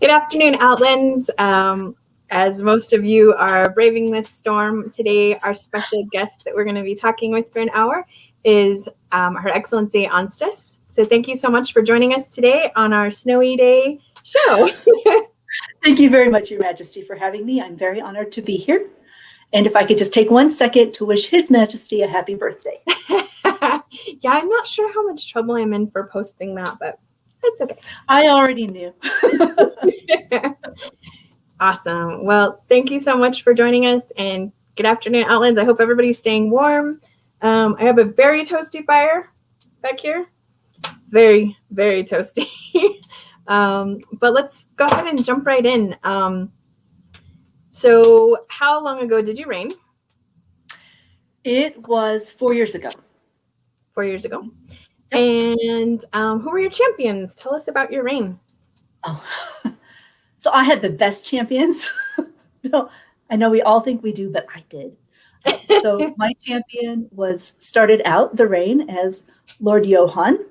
Good afternoon, Outlands. As most of you are braving this storm today, our special guest that we're going to be talking with for an hour is Her Excellency Ansteys. So thank you so much for joining us today on our snowy day show. Thank you very much, Your Majesty, for having me. I'm very honored to be here. And if I could just take 1 second to wish His Majesty a happy birthday. Yeah, I'm not sure how much trouble I'm in for posting that, but that's okay. I already knew. Awesome. Well, thank you so much for joining us, and good afternoon, Outlands. I hope everybody's staying warm. I have a very toasty fire back here. Very, very toasty. But let's go ahead and jump right in. So how long ago did you reign? It was 4 years ago. 4 years ago. And who were your champions? Tell us about your reign. Oh, so I had the best champions. No, I know we all think we do, but I did. So my champion started out the reign as Lord Johann,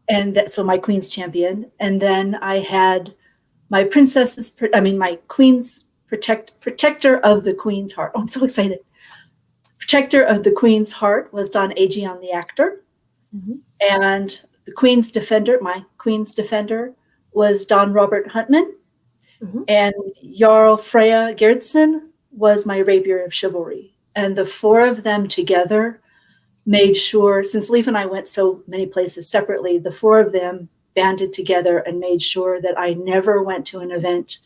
and so my queen's champion. And then I had my queen's protector of the queen's heart. Oh, I'm so excited. Protector of the queen's heart was Don Aegeon the actor. Mm-hmm. And the queen's defender, my queen's defender, was Don Robert Huntman. Mm-hmm. And Jarl Freya Gerdson was my rapier of chivalry. And the four of them together made sure, since Leif and I went so many places separately, the four of them banded together and made sure that I never went to an event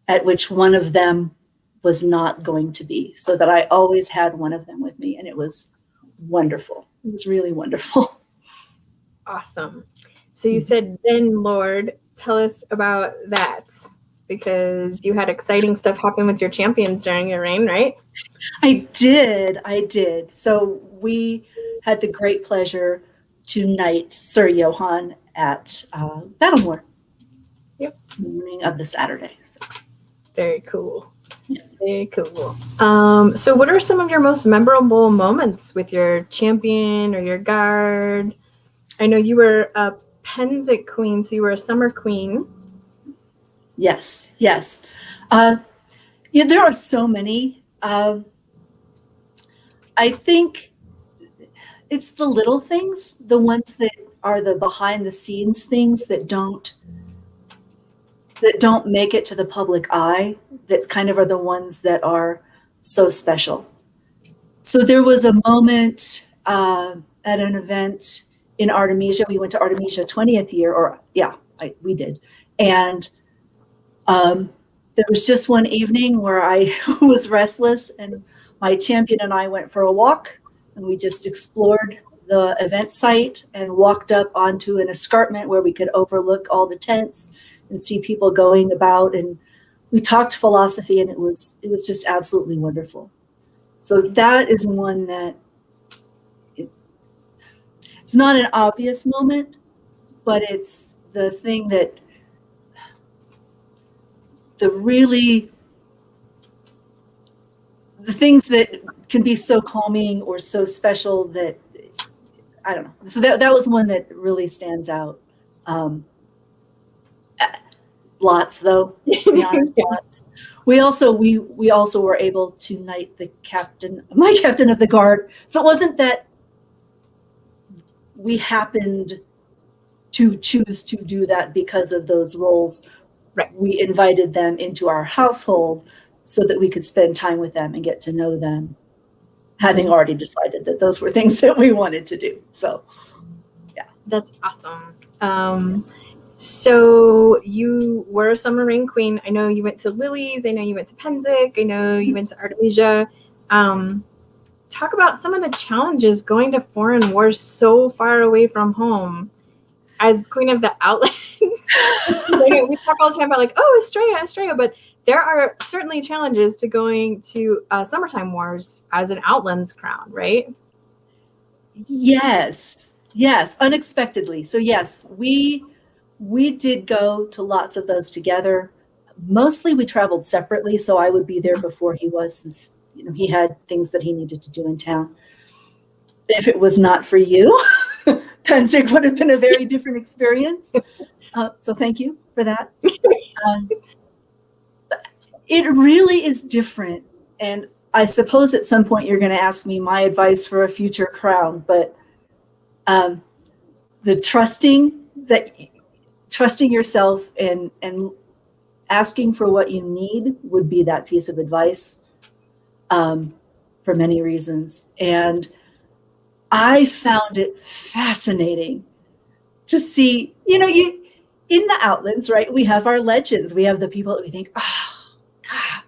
at which one of them was not going to be, so that I always had one of them with me. And it was wonderful. It was really wonderful. Awesome. So you said then Lord, tell us about that, because you had exciting stuff happen with your champions during your reign, right? I did. So we had the great pleasure to knight Sir Johann at Battlemore. Yep. Morning of the Saturday. So. Very cool. Very cool. So what are some of your most memorable moments with your champion or your guard? I know you were a Pennsic queen, so you were a summer queen. Yes. Yeah, there are so many. I think it's the little things, the ones that are the behind the scenes things that don't make it to the public eye, that kind of are the ones that are so special. So there was a moment at an event in Artemisia. We went to Artemisia 20th year, we did. And there was just one evening where I was restless, and my champion and I went for a walk, and we just explored the event site and walked up onto an escarpment where we could overlook all the tents and see people going about, and we talked philosophy, and it was just absolutely wonderful. So that is one that it's not an obvious moment, but it's the thing that the things that can be so calming or so special that I don't know. So that was one that really stands out. Lots, though, to be honest. Lots. We also were able to knight my captain of the guard. So it wasn't that we happened to choose to do that because of those roles. Right. We invited them into our household so that we could spend time with them and get to know them, having already decided that those were things that we wanted to do. So, yeah. That's awesome. So you were a summer reign queen. I know you went to Lily's. I know you went to Pennsic. I know you went to Artemisia. Talk about some of the challenges going to foreign wars so far away from home. As queen of the Outlands, we talk all the time about Australia, but there are certainly challenges to going to summertime wars as an Outlands crown, right? Yes, unexpectedly. So yes, we did go to lots of those together. Mostly we traveled separately, so I would be there before he was, since he had things that he needed to do in town. If it was not for you, Pennsic would have been a very different experience. So thank you for that. Um, it really is different. And I suppose at some point you're going to ask me my advice for a future crown, but the trusting yourself and asking for what you need would be that piece of advice, for many reasons. And I found it fascinating to see, in the Outlands, right? We have our legends. We have the people that we think, oh, God,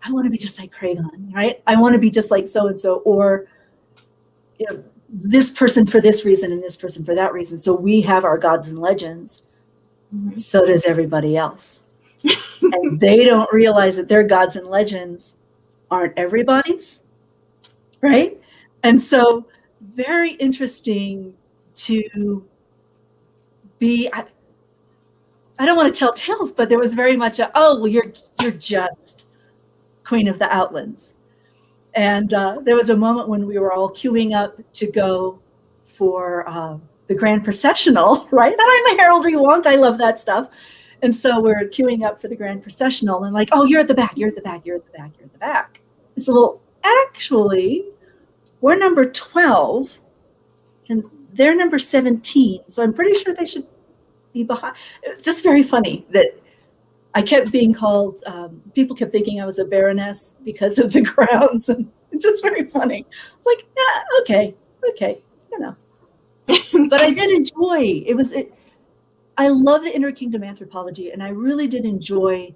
I want to be just like Kragon, right? I want to be just like so-and-so, or, this person for this reason and this person for that reason. So we have our gods and legends. Mm-hmm. So does everybody else. And they don't realize that their gods and legends aren't everybody's, right? And so very interesting to be, I don't want to tell tales, but there was very much you're just Queen of the Outlands. And there was a moment when we were all queuing up to go for the grand processional, right? And I'm a heraldry wonk. I love that stuff. And so we're queuing up for the grand processional and like, oh, you're at the back, you're at the back, you're at the back, you're at the back. It's a little, actually, we're number 12 and they're number 17. So I'm pretty sure they should be behind. It was just very funny that I kept being called, people kept thinking I was a baroness because of the crowns, and it's just very funny. It's like, yeah, okay, But I did enjoy, I love the inter-kingdom anthropology, and I really did enjoy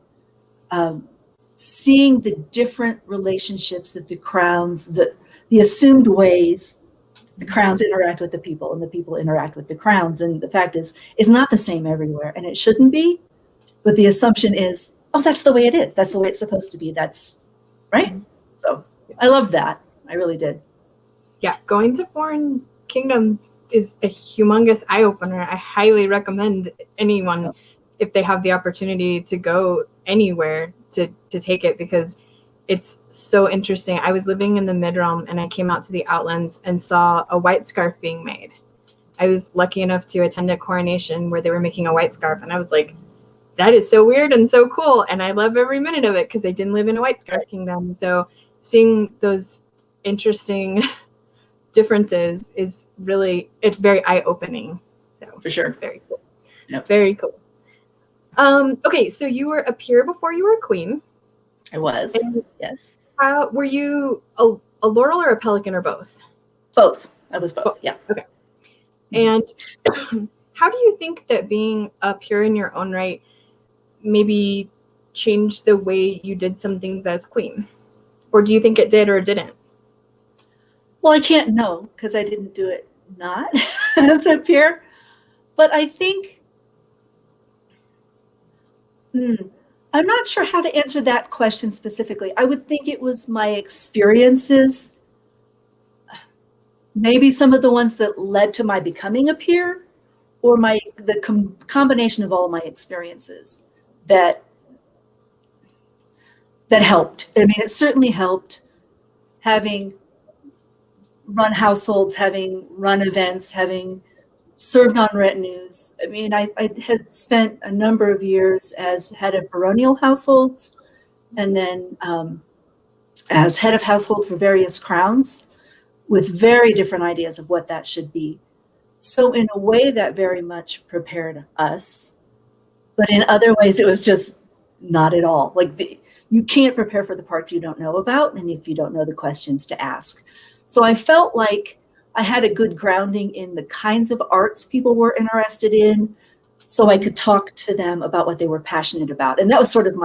seeing the different relationships that the crowns, the assumed ways the crowns interact with the people and the people interact with the crowns. And the fact is, it's not the same everywhere, and it shouldn't be. But the assumption is, oh, that's the way it is. That's the way it's supposed to be. That's right. So I loved that. I really did. Yeah. Going to foreign kingdoms is a humongous eye opener. I highly recommend anyone, if they have the opportunity to go anywhere, to take it, because it's so interesting. I was living in the mid-realm and I came out to the Outlands and saw a white scarf being made. I was lucky enough to attend a coronation where they were making a white scarf, and I was like, that is so weird and so cool. And I love every minute of it because I didn't live in a white scarf kingdom. So seeing those interesting differences is really, it's very eye-opening. So for sure. It's very cool. Yep. Very cool. Okay, so you were a peer before you were a queen. I was, yes. Were you a laurel or a pelican, or both? Both. I was both, yeah. Okay. And how do you think that being a peer in your own right maybe changed the way you did some things as queen? Or do you think it did or didn't? Well, I can't know because I didn't do it not as a peer. But I think, I'm not sure how to answer that question specifically. I would think it was my experiences, maybe some of the ones that led to my becoming a peer, or the combination of all of my experiences that helped. I mean, it certainly helped having run households, having run events, having served on retinues. I mean, I had spent a number of years as head of baronial households, and then as head of household for various crowns, with very different ideas of what that should be. So in a way that very much prepared us, but in other ways it was just not at all. Like you can't prepare for the parts you don't know about, and if you don't know the questions to ask. So I felt like I had a good grounding in the kinds of arts people were interested in, so I could talk to them about what they were passionate about. And that was sort of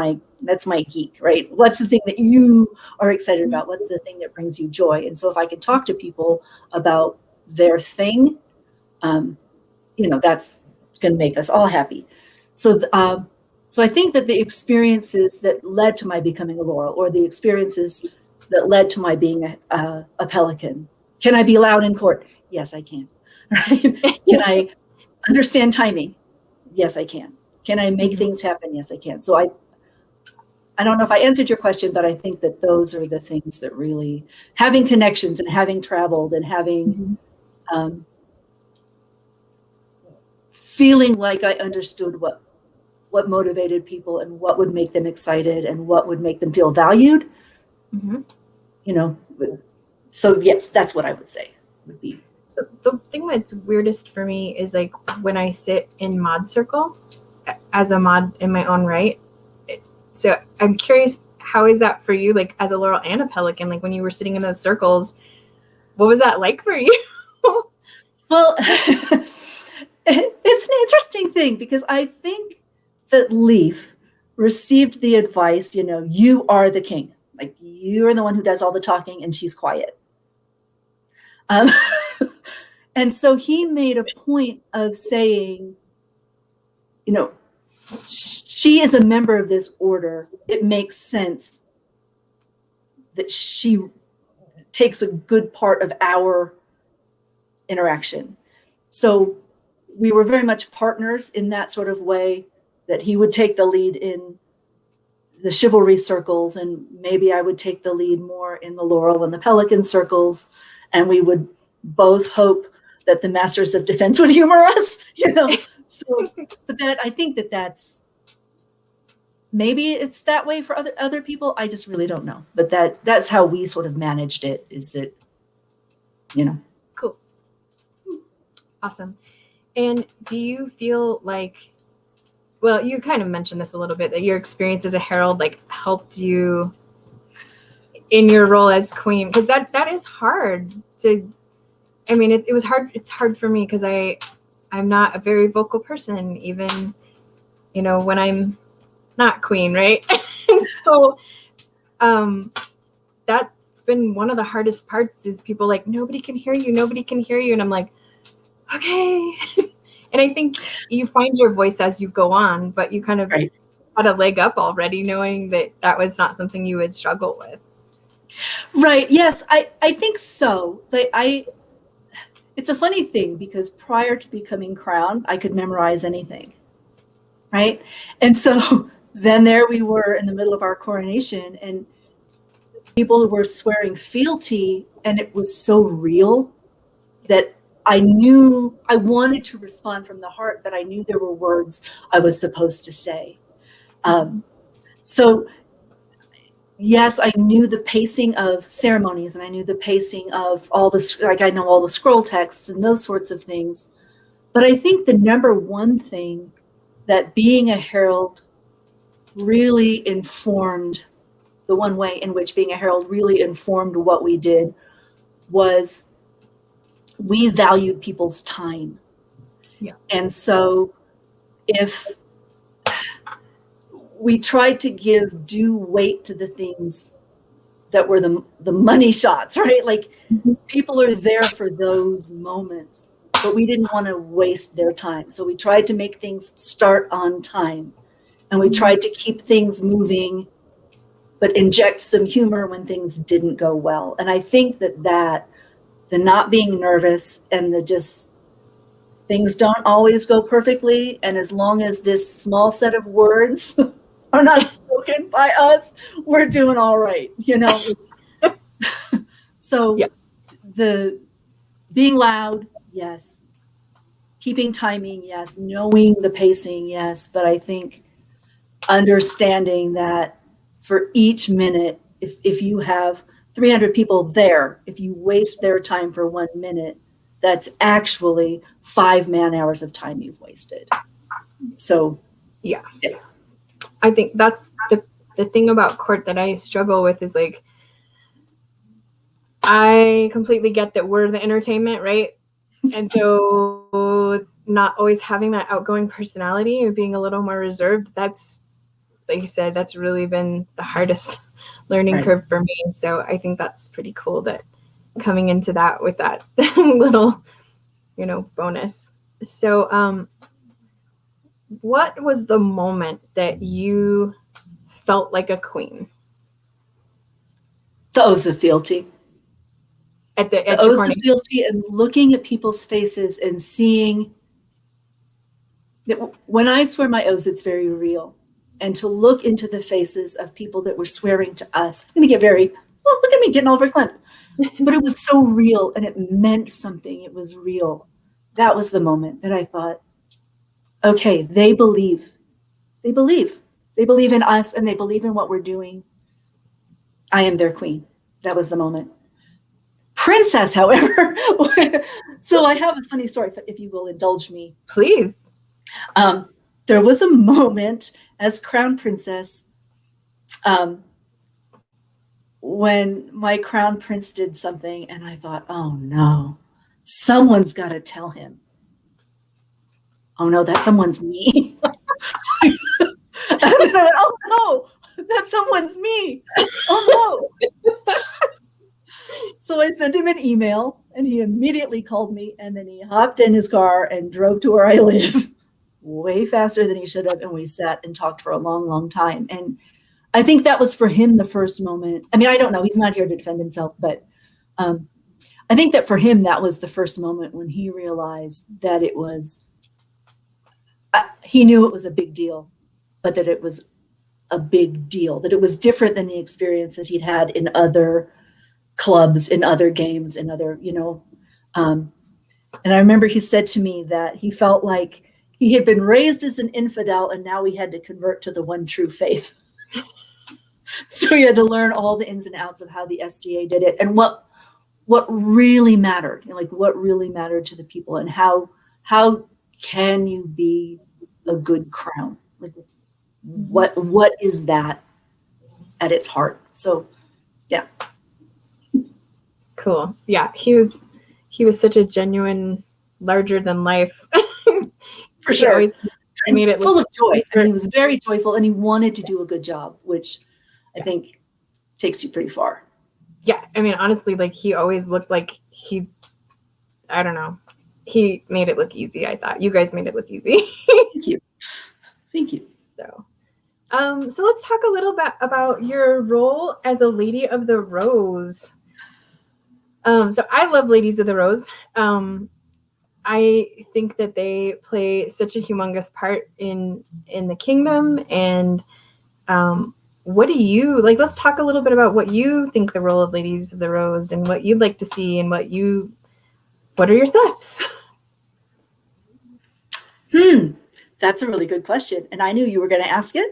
that's my geek, right? What's the thing that you are excited about? What's the thing that brings you joy? And so if I could talk to people about their thing, that's going to make us all happy. So I think that the experiences that led to my becoming a laurel, or the experiences that led to my being a pelican. Can I be loud in court? Yes, I can. Right? Can I understand timing? Yes, I can. Can I make things happen? Yes, I can. So I don't know if I answered your question, but I think that those are the things that really, having connections and having traveled and having feeling like I understood what what motivated people and what would make them excited and what would make them feel valued. Mm-hmm. So yes, that's what I would say would be. So the thing that's weirdest for me is like when I sit in mod circle as a mod in my own right. So I'm curious, how is that for you? Like as a laurel and a pelican, like when you were sitting in those circles, what was that like for you? Well, it's an interesting thing because I think that Leaf received the advice, you are the king. Like you are the one who does all the talking and she's quiet. And so he made a point of saying, she is a member of this order. It makes sense that she takes a good part of our interaction. So we were very much partners in that sort of way, that he would take the lead in the chivalry circles, and maybe I would take the lead more in the laurel and the pelican circles, and we would both hope that the masters of defense would humor us, So, but I think that's maybe it's that way for other people. I just really don't know. But that's how we sort of managed it, is that, Cool. Awesome. And do you feel like, well, you kind of mentioned this a little bit, that your experience as a herald like helped you in your role as queen? Because that is hard to, I mean, it was hard. It's hard for me because I'm not a very vocal person, even, when I'm not queen, right? So that's been one of the hardest parts, is people like, nobody can hear you. And I'm like, okay. And I think you find your voice as you go on, but you kind of right. had a leg up already, knowing that was not something you would struggle with. Right. Yes, I think so. It's a funny thing, because prior to becoming crowned, I could memorize anything. Right. And so then there we were in the middle of our coronation, and people were swearing fealty, and it was so real that I knew I wanted to respond from the heart, but I knew there were words I was supposed to say. So yes, I knew the pacing of ceremonies, and I knew the pacing of I know all the scroll texts and those sorts of things. But I think the number one thing that being a herald really informed, the one way in which being a herald really informed what we did, was we valued people's time. Yeah. And so if we tried to give due weight to the things that were the money shots, right? Like people are there for those moments, but we didn't want to waste their time. So we tried to make things start on time, and we tried to keep things moving, but inject some humor when things didn't go well. And I think that the not being nervous, and the just things don't always go perfectly, and as long as this small set of words are not spoken by us, we're doing all right, So yeah. The being loud, yes. Keeping timing, yes. Knowing the pacing, yes. But I think understanding that for each minute, if you have 300 people there, if you waste their time for 1 minute, that's actually 5 man-hours of time you've wasted. So yeah. I think that's the thing about court that I struggle with, is like, I completely get that we're the entertainment, right? And so not always having that outgoing personality or being a little more reserved, that's, like you said, that's really been the hardest learning curve for me. So I think that's pretty cool that coming into that with that little, bonus. So what was the moment that you felt like a queen? The oaths of fealty. At the oaths of fealty, and looking at people's faces and seeing that when I swear my oaths, it's very real. And to look into the faces of people that were swearing to us, I'm going to get look at me getting all verklempt. But it was so real, and it meant something. It was real. That was the moment that I thought, okay, they believe They believe. They believe in us and they believe in what we're doing. I am their queen. That was the moment. Princess, however, so I have a funny story, if you will indulge me. Please. There was a moment as crown princess when my crown prince did something and I thought, oh no, someone's got to tell him. Oh no, that someone's me. And then I went, oh no, that someone's me. Oh no. So I sent him an email and he immediately called me and then he hopped in his car and drove to where I live way faster than he should have. And we sat and talked for a long, long time. And I think that was for him the first moment. I mean, I don't know. He's not here to defend himself, but I think that for him, that was the first moment when he realized that it was, he knew it was a big deal, but that it was a big deal, that it was different than the experiences he'd had in other clubs, in other games, in other, and I remember he said to me that he felt like he had been raised as an infidel and now he had to convert to the one true faith. So he had to learn all the ins and outs of how the SCA did it and what really mattered, like what really mattered to the people and how can you be a good crown? Like what is that at its heart? So yeah. Cool. Yeah, he was such a genuine, larger than life. For sure. He made it full of joy. And he was very joyful and he wanted to do a good job, which I think takes you pretty far. Yeah. I mean, honestly, like he always looked like I don't know. He made it look easy, I thought. You guys made it look easy. Thank you. Thank you. So let's talk a little bit about your role as a Lady of the Rose. So I love Ladies of the Rose. I think that they play such a humongous part in the kingdom. And what do you like? Let's talk a little bit about what you think the role of Ladies of the Rose and what you'd like to see and what are your thoughts? That's a really good question. And I knew you were going to ask it.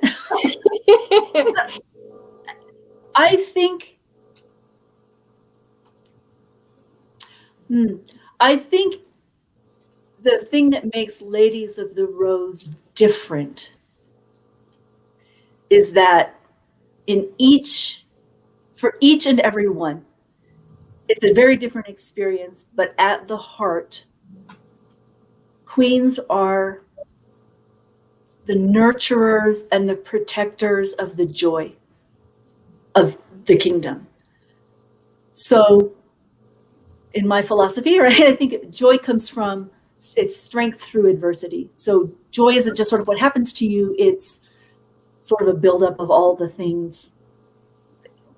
I think the thing that makes Ladies of the Rose different is that for each and every one, it's a very different experience, but at the heart, queens are the nurturers and the protectors of the joy of the kingdom. So in my philosophy, right, I think joy comes from its strength through adversity. So joy isn't just sort of what happens to you, it's sort of a buildup of all the things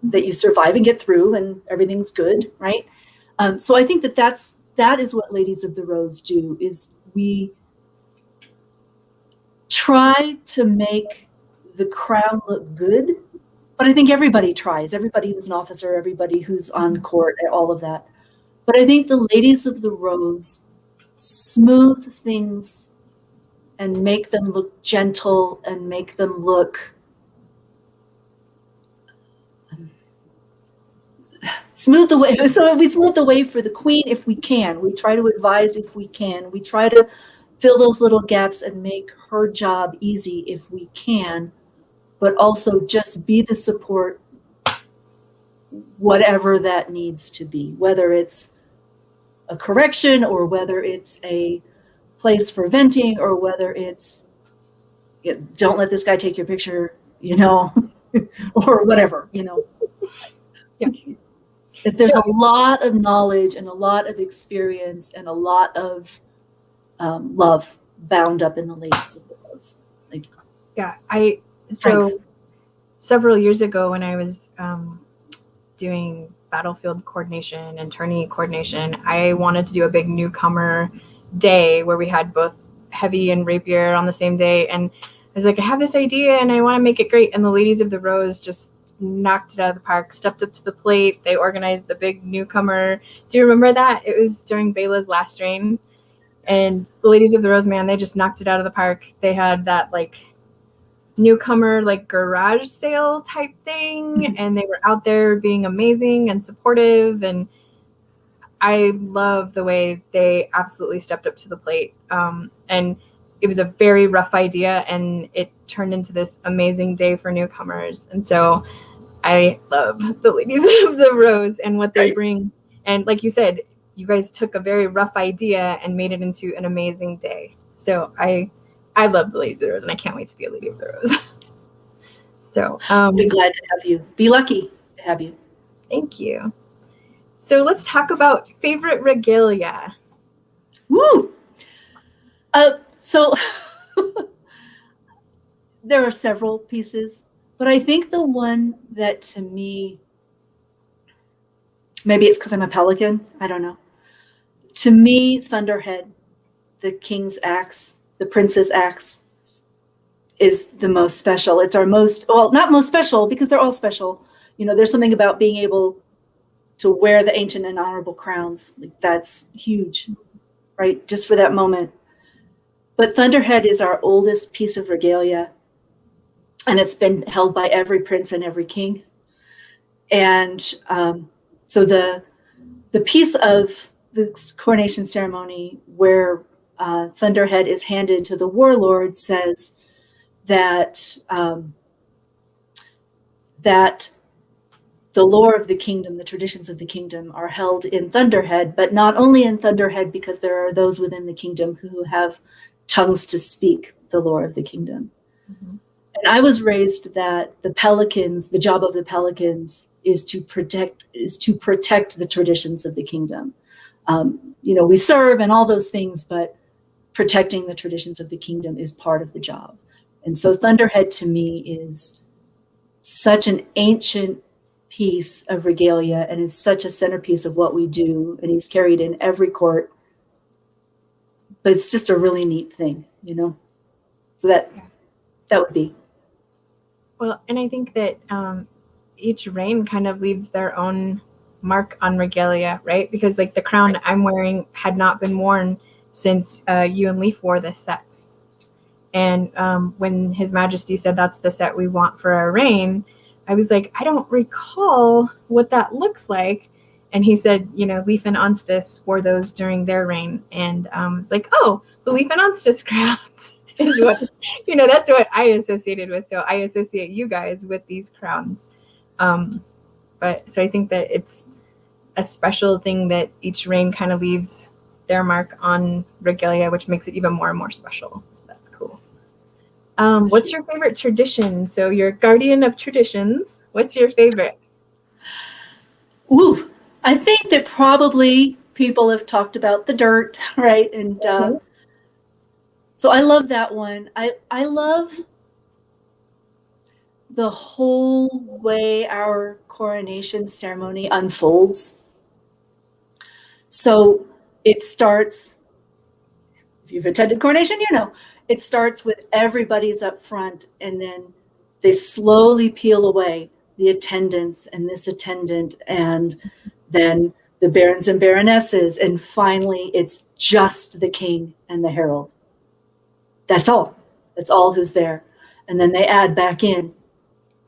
that you survive and get through and everything's good, right? So I think that is what Ladies of the Rose do, is we try to make the crown look good, but I think everybody tries, everybody who's an officer, everybody who's on court, all of that. But I think the Ladies of the Rose smooth things and make them look gentle and make them look smooth the way. So we smooth the way for the queen if we can. We try to advise if we can. We try to fill those little gaps and make her job easy if we can, but also just be the support, whatever that needs to be, whether it's a correction or whether it's a place for venting or whether it's don't let this guy take your picture, or whatever, Yeah. There's a lot of knowledge and a lot of experience and a lot of love bound up in the Ladies of the Rose. So several years ago when I was doing battlefield coordination and tourney coordination, I wanted to do a big newcomer day where we had both heavy and rapier on the same day. And I was like, I have this idea and I want to make it great. And the Ladies of the Rose just knocked it out of the park, stepped up to the plate. They organized the big newcomer. Do you remember that? It was during Bela's last reign. And the Ladies of the Rose, man, they just knocked it out of the park. They had that newcomer like garage sale type thing, and they were out there being amazing and supportive, and I love the way they absolutely stepped up to the plate. And it was a very rough idea, and it turned into this amazing day for newcomers. And so I love the Ladies of the Rose and what they bring. And like you said, you guys took a very rough idea and made it into an amazing day. So I love the Ladies of the Rose, and I can't wait to be a Lady of the Rose. So be glad to have you. Be lucky to have you. Thank you. So let's talk about favorite regalia. Woo! So there are several pieces, but I think the one that to me, maybe it's because I'm a pelican, I don't know. To me, Thunderhead, the king's axe, the prince's axe, is the most special. It's our most, well, not most special because they're all special. You know, there's something about being able to wear the ancient and honorable crowns. Like, that's huge, right? Just for that moment. But Thunderhead is our oldest piece of regalia, and it's been held by every prince and every king. And so the piece of the coronation ceremony where Thunderhead is handed to the warlord says that that the lore of the kingdom, the traditions of the kingdom are held in Thunderhead, but not only in Thunderhead, because there are those within the kingdom who have tongues to speak the lore of the kingdom. Mm-hmm. And I was raised that the pelicans, the job of the pelicans is to protect the traditions of the kingdom. You know, we serve and all those things, but protecting the traditions of the kingdom is part of the job. And so Thunderhead to me is such an ancient piece of regalia and is such a centerpiece of what we do. And he's carried in every court, but it's just a really neat thing, you know? So that would be. Well, and I think that each reign kind of leaves their own mark on regalia, right? Because like the crown I'm wearing had not been worn since you and Leaf wore this set. And when His Majesty said that's the set we want for our reign, I was like, I don't recall what that looks like. And he said, you know, Leaf and Ansteys wore those during their reign. And it's like, oh, the Leaf and Ansteys crowns is what, you know, that's what I associated with. So I associate you guys with these crowns. But so I think that it's a special thing that each reign kind of leaves their mark on regalia, which makes it even more and more special. So that's cool. What's your favorite tradition? So you're guardian of traditions. What's your favorite? Ooh, I think that probably people have talked about the dirt, right? And so I love that one. I love the whole way our coronation ceremony unfolds. So it starts, if you've attended coronation, you know, it starts with everybody's up front, and then they slowly peel away the attendants and this attendant, and then the barons and baronesses, and finally it's just the king and the herald. That's all. That's all who's there. And then they add back in,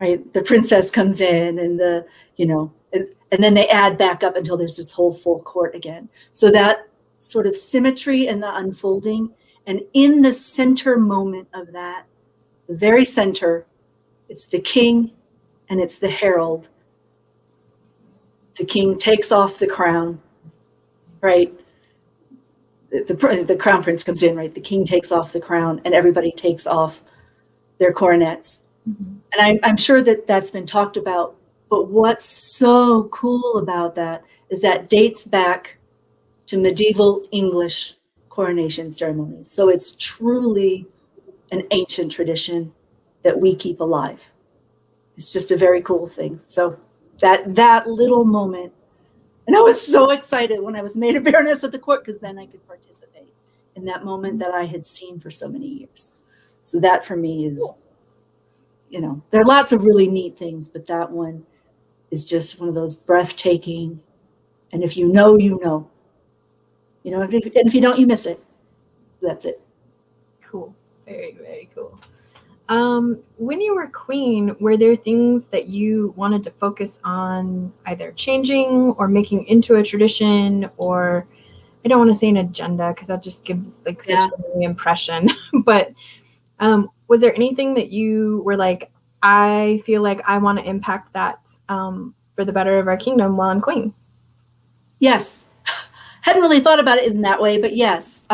right? The princess comes in, and the, you know, and then they add back up until there's this whole full court again. So that sort of symmetry and the unfolding, and in the center moment of that, the very center, it's the king and it's the herald. The king takes off the crown, right? The crown prince comes in, right? The king takes off the crown, and everybody takes off their coronets. Mm-hmm. And I'm sure that that's been talked about, but what's so cool about that is that dates back to medieval English coronation ceremonies. So it's truly an ancient tradition that we keep alive. It's just a very cool thing. So that little moment, and I was so excited when I was made a baroness at the court, because then I could participate in that moment that I had seen for so many years. So that for me is, you know, there are lots of really neat things, but that one is just one of those breathtaking, and if you know, you know. You know, and if you don't, you miss it. So that's it. Cool. Very, very cool. When you were queen, were there things that you wanted to focus on either changing or making into a tradition, or I don't want to say an agenda because that just gives like such an impression, but was there anything that you were like, I feel like I want to impact that for the better of our kingdom while I'm queen? Yes. Hadn't really thought about it in that way, but yes.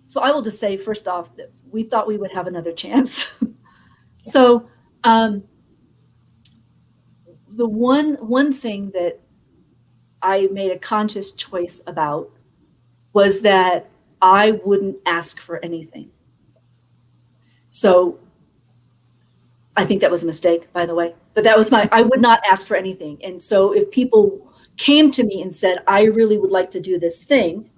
So I will just say, first off, that we thought we would have another chance. So the one thing that I made a conscious choice about was that I wouldn't ask for anything. So I think that was a mistake, by the way, but that was I would not ask for anything. And so if people came to me and said, I really would like to do this thing,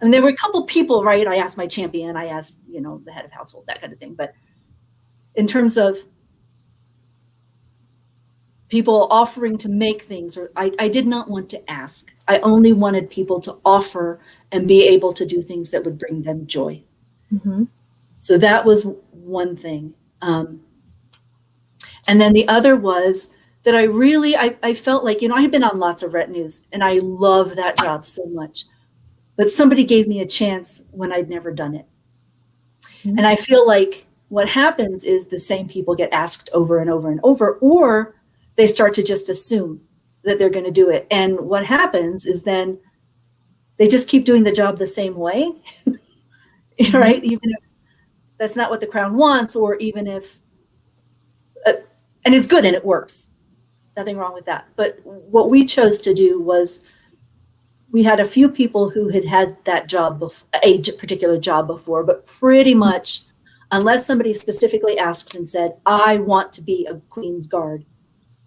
and there were a couple people, right? I asked my champion, I asked, the head of household, that kind of thing. But in terms of people offering to make things, or I did not want to ask. I only wanted people to offer and be able to do things that would bring them joy. So that was one thing. And then the other was that I felt like, I had been on lots of retinues and I love that job so much, but somebody gave me a chance when I'd never done it. And I feel like what happens is the same people get asked over and over and over, or they start to just assume that they're going to do it. And what happens is then they just keep doing the job the same way, right? Even if that's not what the crown wants, or even if, and it's good and it works. Nothing wrong with that. But what we chose to do was we had a few people who had that job, a particular job before, but pretty much, unless somebody specifically asked and said, I want to be a Queen's Guard,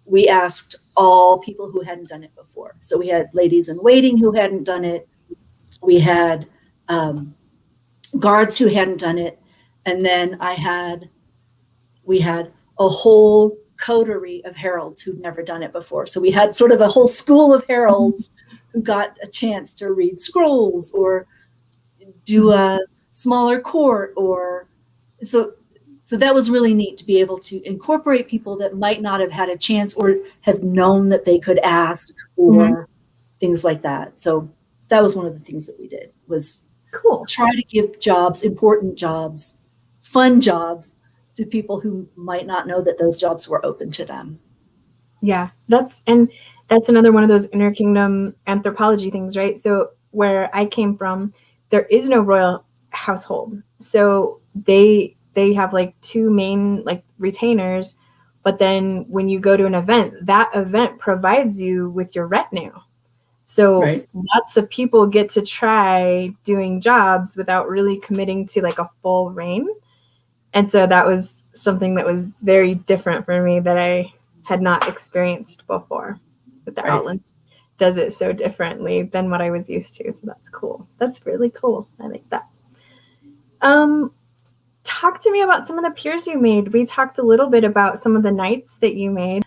we asked all people who hadn't done it before. So we had ladies in waiting who hadn't done it. We had guards who hadn't done it. And then we had a whole coterie of heralds who'd never done it before. So we had sort of a whole school of heralds who got a chance to read scrolls or do a smaller court, or so that was really neat to be able to incorporate people that might not have had a chance or have known that they could ask or things like that. So that was one of the things that we did, was try to give jobs, important jobs, fun jobs to people who might not know that those jobs were open to them. Yeah, that's another one of those interkingdom anthropology things, right? So where I came from, there is no royal household. So they have like two main like retainers, but then when you go to an event, that event provides you with your retinue. So lots of people get to try doing jobs without really committing to like a full reign. And so that was something that was very different for me that I had not experienced before. But the Outlands does it so differently than what I was used to. So that's cool. That's really cool. I like that. Talk to me about some of the piers you made. We talked a little bit about some of the knights that you made.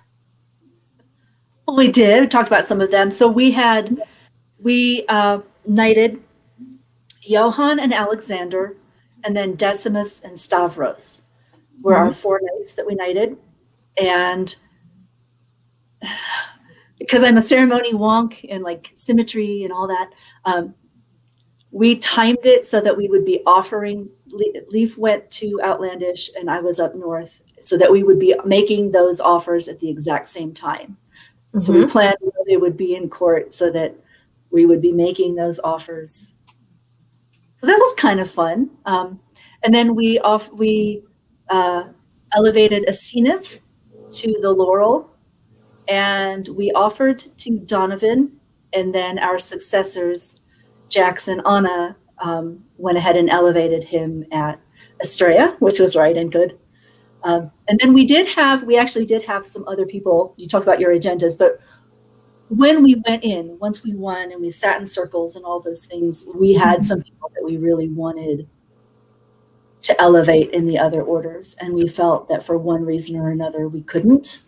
Well, we did. We talked about some of them. So we knighted Johann and Alexander, and then Decimus and Stavros were our four knights that we knighted. And because I'm a ceremony wonk and like symmetry and all that, we timed it so that we would be offering. Leaf went to Outlandish and I was up north, so that we would be making those offers at the exact same time. So we planned where they would be in court so that we would be making those offers. So that was kind of fun. And then we elevated a cenith to the laurel, and we offered to Donovan, and then our successors, Jax and Anna, went ahead and elevated him at Estrella, which was right and good. And then we actually did have some other people. You talked about your agendas, but when we went in, once we won and we sat in circles and all those things, we had some people that we really wanted to elevate in the other orders. And we felt that for one reason or another, we couldn't.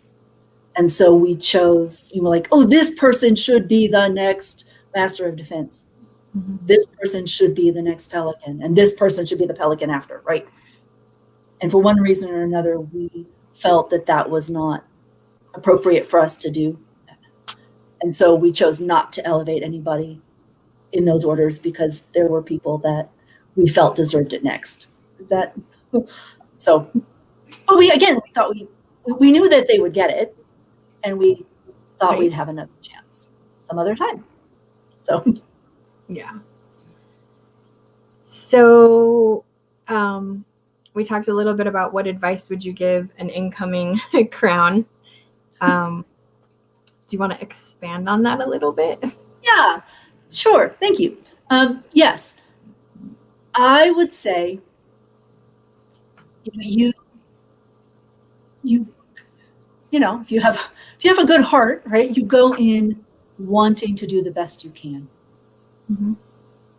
And so we chose, like, oh, this person should be the next Master of Defense. This person should be the next pelican, and this person should be the pelican after, right? And for one reason or another, we felt that that was not appropriate for us to do. And so we chose not to elevate anybody in those orders because there were people that we felt deserved it next. But we thought we knew that they would get it, and we thought we'd have another chance some other time. So yeah. So we talked a little bit about what advice would you give an incoming crown. Do you want to expand on that a little bit? Yeah, sure. Thank you. Yes, I would say, if you have a good heart, right? You go in wanting to do the best you can. Mm-hmm.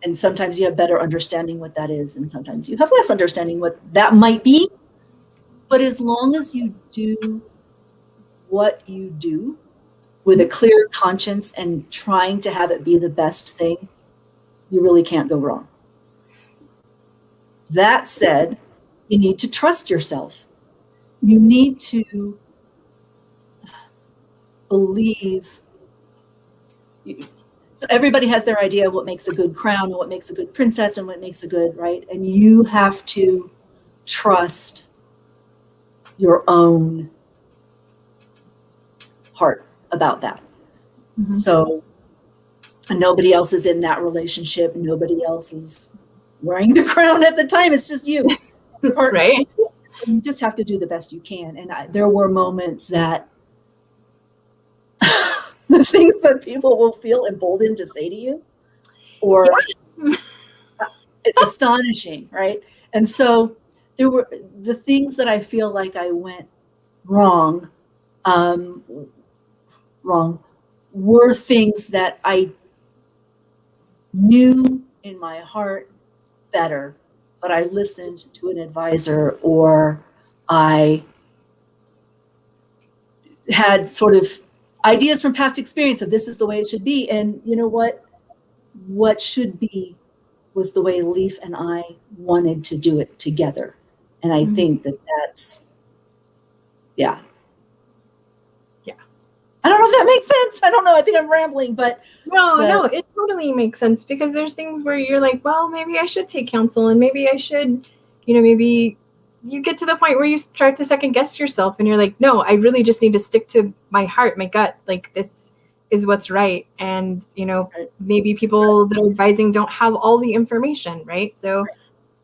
And sometimes you have better understanding what that is, and sometimes you have less understanding what that might be. But as long as you do what you do with a clear conscience and trying to have it be the best thing, you really can't go wrong. That said, you need to trust yourself. You need to believe. So everybody has their idea of what makes a good crown and what makes a good princess and what makes a good, right? And you have to trust your own heart about that. Mm-hmm. So nobody else is in that relationship. Nobody else is wearing the crown at the time. It's just you. Right? You just have to do the best you can. And there were moments that the things that people will feel emboldened to say to you, or it's astonishing, right? And so there were the things that I feel like I went wrong were things that I knew in my heart better, but I listened to an advisor, or I had sort of ideas from past experience of this is the way it should be. And you know what should be was the way Leaf and I wanted to do it together. And I think that's, yeah. I don't know if that makes sense. I don't know. I think I'm rambling, but. No, it totally makes sense, because there's things where you're like, well, maybe I should take counsel, and maybe I should, maybe you get to the point where you start to second guess yourself, and you're like, no, I really just need to stick to my heart, my gut. Like, this is what's right. And, maybe people that are advising don't have all the information, right? So.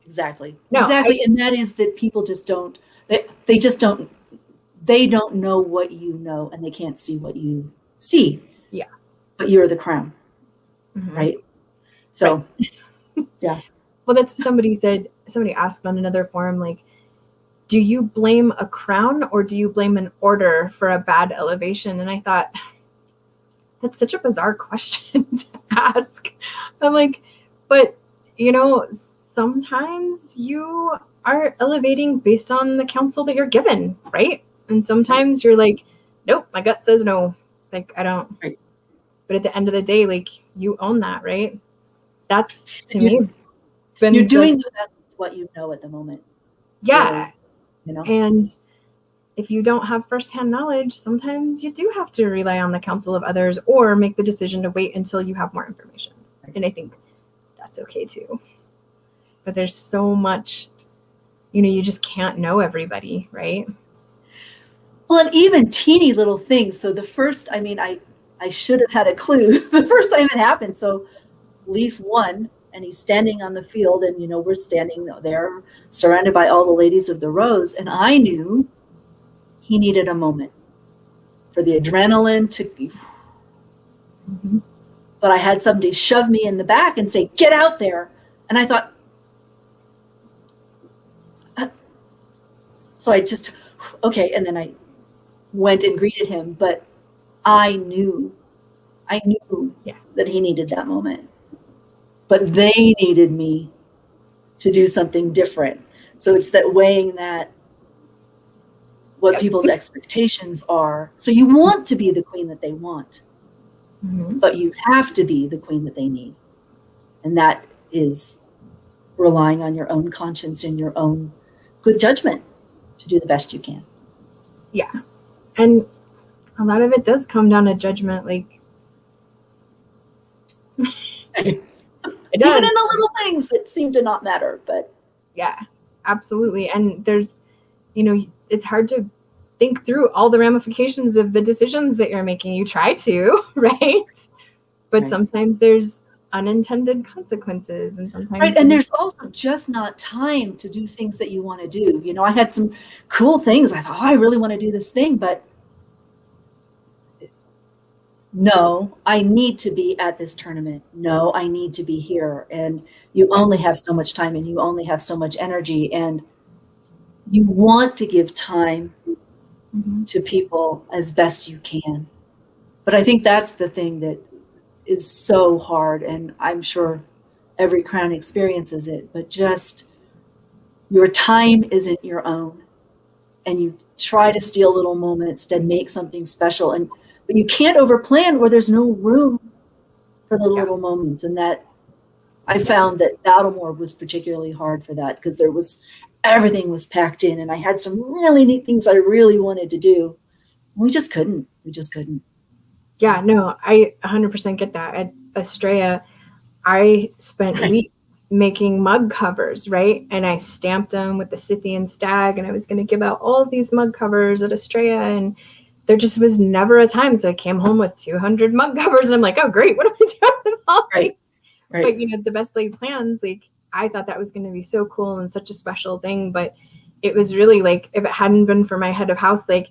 Exactly. And that is that people just don't, they just don't, they don't know what you know, and they can't see what you see. Yeah. But you're the crown, right? So, yeah. Well, that's somebody asked on another forum, like, do you blame a crown or do you blame an order for a bad elevation? And I thought, that's such a bizarre question to ask. I'm like, but, sometimes you are elevating based on the counsel that you're given, right? And sometimes you're like, nope, my gut says no. Like, I don't. Right. But at the end of the day, like, you own that, right? That's, to me, you're doing the best with what you know at the moment. Yeah. And if you don't have firsthand knowledge, sometimes you do have to rely on the counsel of others, or make the decision to wait until you have more information. Right. And I think that's okay too. But there's so much, you just can't know everybody, right? Well, and even teeny little things. So the first, I should have had a clue the first time it happened. So Leaf won, and he's standing on the field, and, we're standing there surrounded by all the ladies of the Rose. And I knew he needed a moment for the adrenaline to, but I had somebody shove me in the back and say, get out there. And I thought, so I just, okay. And then I went and greeted him, but I knew that he needed that moment, but they needed me to do something different. So it's that weighing that, what people's expectations are. So you want to be the queen that they want, but you have to be the queen that they need. And that is relying on your own conscience and your own good judgment to do the best you can. Yeah. And a lot of it does come down to judgment. Like, it does. Even in the little things that seem to not matter, but yeah, absolutely. And there's, it's hard to think through all the ramifications of the decisions that you're making. You try to, right? But right. Sometimes there's unintended consequences, and sometimes right. And there's also just not time to do things that you want to do. I had some cool things. I thought, I really want to do this thing, but no, I need to be at this tournament. No, I need to be here. And you only have so much time, and you only have so much energy, and you want to give time to people as best you can. But I think that's the thing that is so hard, and I'm sure every crown experiences it, but just your time isn't your own, and you try to steal little moments to make something special, but you can't overplan where there's no room for the little moments. And that I found that Battlemore was particularly hard for that, because everything was packed in, and I had some really neat things I really wanted to do. We just couldn't. Yeah, no, I 100% get that. At Estrella, I spent weeks making mug covers, right? And I stamped them with the Scythian stag, and I was going to give out all of these mug covers at Estrella, and there just was never a time. So I came home with 200 mug covers, and I'm like, oh, great, what am I doing with all these? Right. But, the best laid plans, like, I thought that was going to be so cool and such a special thing. But it was really like, if it hadn't been for my head of house, like,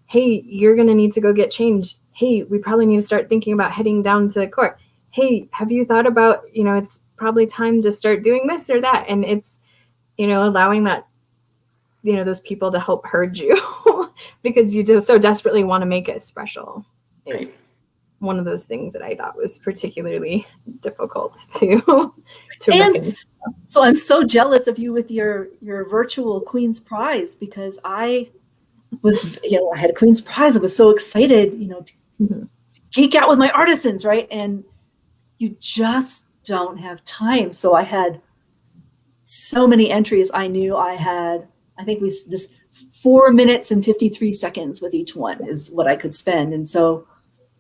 hey, you're going to need to go get changed. Hey, we probably need to start thinking about heading down to the court. Hey, have you thought about, it's probably time to start doing this or that? And it's, allowing that, those people to help herd you because you just so desperately want to make it special. It's one of those things that I thought was particularly difficult to reconcile. So I'm so jealous of you with your virtual Queen's Prize, because I was, I had a Queen's Prize. I was so excited, to geek out with my artisans, right? And you just don't have time. So I had so many entries. I knew I had, I think this 4 minutes and 53 seconds with each one is what I could spend. And so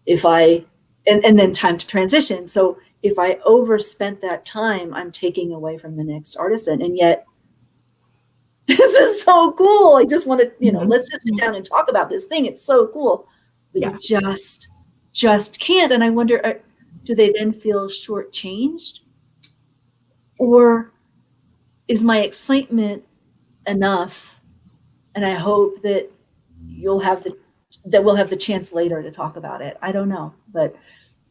and then time to transition. So if I overspent that time, I'm taking away from the next artisan. And yet, this is so cool. I just want to, let's just sit down and talk about this thing. It's so cool. But you just can't. And I wonder, do they then feel shortchanged? Or is my excitement enough? And I hope that we'll have the chance later to talk about it. I don't know, but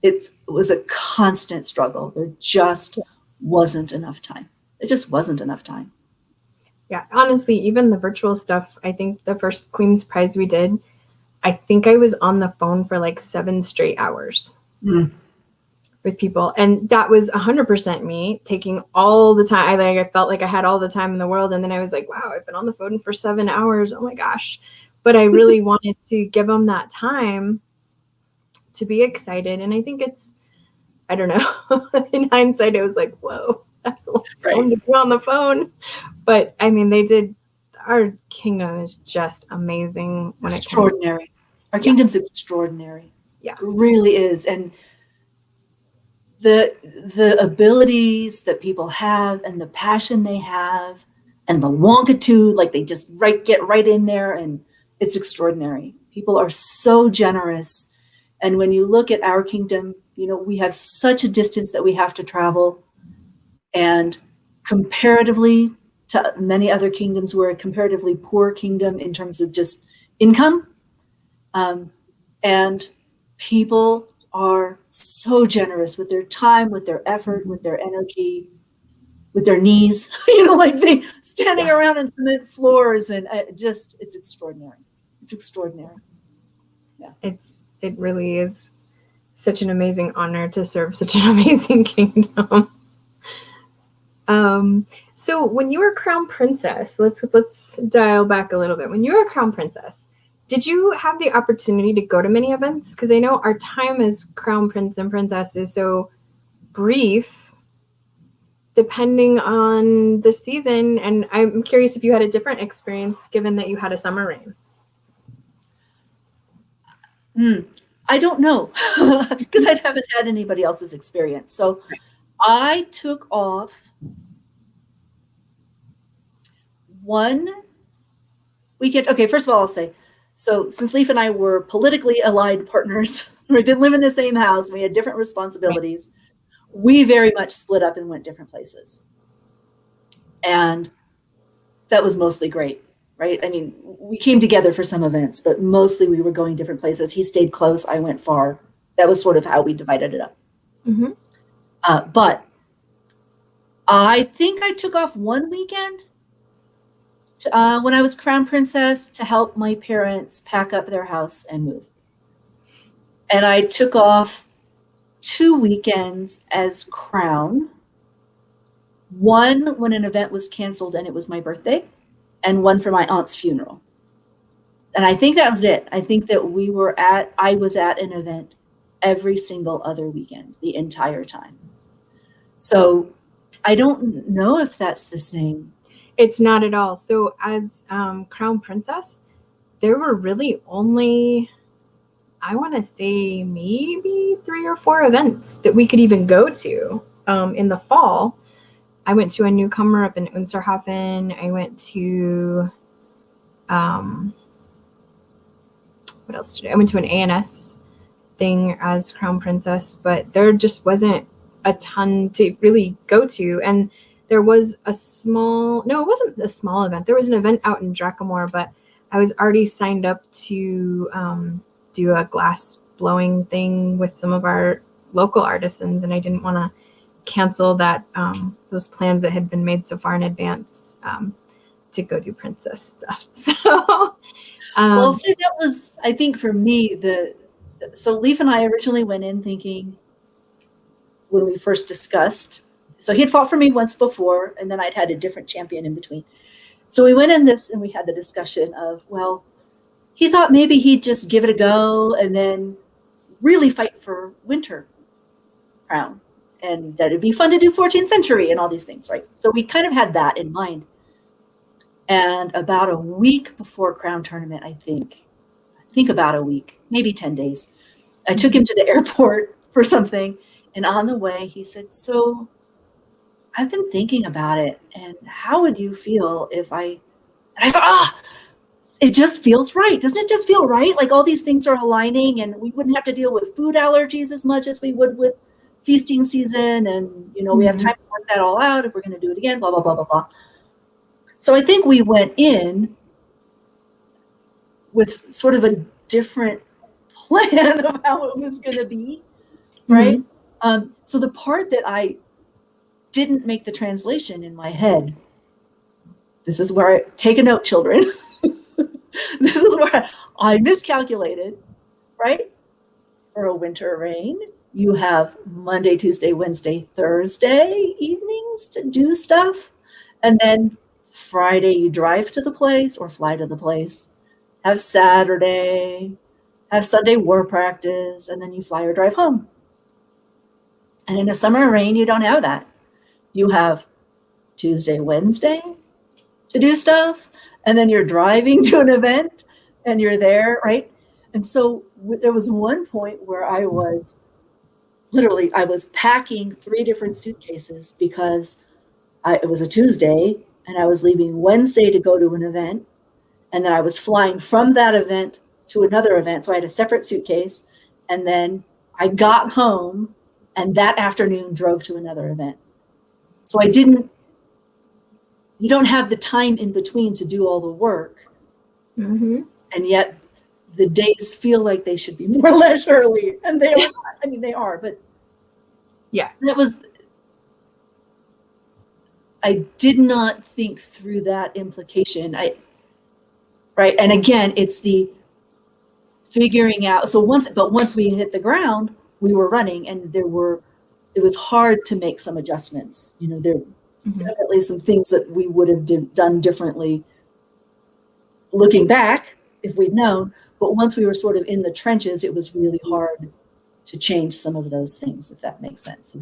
it was a constant struggle. There just wasn't enough time. There just wasn't enough time. Yeah, honestly, even the virtual stuff, I think the first Queen's Prize we did, I think I was on the phone for like 7 straight hours with people. And that was 100% me taking all the time. I felt like I had all the time in the world. And then I was like, wow, I've been on the phone for 7 hours. Oh my gosh. But I really wanted to give them that time to be excited. And I think I don't know, in hindsight, it was like, whoa, that's a lot to be on the phone. But I mean, our kingdom is just amazing. Extraordinary. Our kingdom's extraordinary. Yeah, it really is. And the abilities that people have, and the passion they have, and the wonkitude, like they just get right in there, and it's extraordinary. People are so generous. And when you look at our kingdom, we have such a distance that we have to travel. And comparatively to many other kingdoms, we're a comparatively poor kingdom in terms of just income. And people are so generous with their time, with their effort, with their energy, with their knees, like they standing around on cement floors, and it's extraordinary. It's extraordinary. Yeah. It really is such an amazing honor to serve such an amazing kingdom. So when you were crown princess, let's dial back a little bit. When you were crown princess, did you have the opportunity to go to many events? Because I know our time as crown prince and princess is so brief. depending on the season. And I'm curious if you had a different experience given that you had a summer reign. I don't know, because I haven't had anybody else's experience. So I took off one weekend. Okay, first of all, I'll say, so since Leaf and I were politically allied partners, we didn't live in the same house, we had different responsibilities, we very much split up and went different places. And that was mostly great, right? I mean, we came together for some events, but mostly we were going different places. He stayed close, I went far. That was sort of how we divided it up. Mm-hmm. But I think I took off one weekend when I was crown princess to help my parents pack up their house and move. And I took off 2 weekends as crown. One when an event was canceled and it was my birthday, and one for my aunt's funeral. And I think that was it. I think that I was at an event every single other weekend the entire time. So I don't know if that's the same. It's not at all. So as crown princess, there were really only, I want to say maybe 3 or 4 events that we could even go to in the fall. I went to a newcomer up in Unserhofen. I went to, what else did I went to an ANS thing as crown princess, but there just wasn't a ton to really go to. And there was it wasn't a small event. There was an event out in Drakamore, but I was already signed up to do a glass blowing thing with some of our local artisans, and I didn't want to cancel that those plans that had been made so far in advance to go do princess stuff. So well, see, that was, I think for me, so Leaf and I originally went in thinking, when we first discussed, so he had fought for me once before, and then I'd had a different champion in between. So we went in this and we had the discussion of, well, he thought maybe he'd just give it a go and then really fight for winter crown, and that it'd be fun to do 14th century and all these things, right? So we kind of had that in mind. And about a week before crown tournament, I think about a week, maybe 10 days, I took him to the airport for something. And on the way, he said, so I've been thinking about it, and how would you feel if and I thought, it just feels right. Doesn't it just feel right? Like all these things are aligning, and we wouldn't have to deal with food allergies as much as we would with feasting season. And, we have time to work that all out if we're going to do it again, blah, blah, blah, blah, blah. So I think we went in with sort of a different plan of how it was going to be, right? Mm-hmm. So the part that I didn't make the translation in my head, this is where take a note, children. This is where I miscalculated, right? For a winter reign, you have Monday, Tuesday, Wednesday, Thursday evenings to do stuff. And then Friday, you drive to the place or fly to the place, have Saturday, have Sunday war practice, and then you fly or drive home. And in a summer reign, you don't have that. You have Tuesday, Wednesday to do stuff, and then you're driving to an event and you're there, right? And so there was one point where I was packing 3 different suitcases because it was a Tuesday and I was leaving Wednesday to go to an event. And then I was flying from that event to another event. So I had a separate suitcase. And then I got home and that afternoon drove to another event. So you don't have the time in between to do all the work. Mm-hmm. And yet the days feel like they should be more leisurely. And they are. I mean, they are, but yeah, I did not think through that implication. Right. And again, it's the figuring out. So once we hit the ground, we were running, and it was hard to make some adjustments. There definitely some things that we would have done differently looking back if we'd known. But once we were sort of in the trenches, it was really hard to change some of those things, if that makes sense. So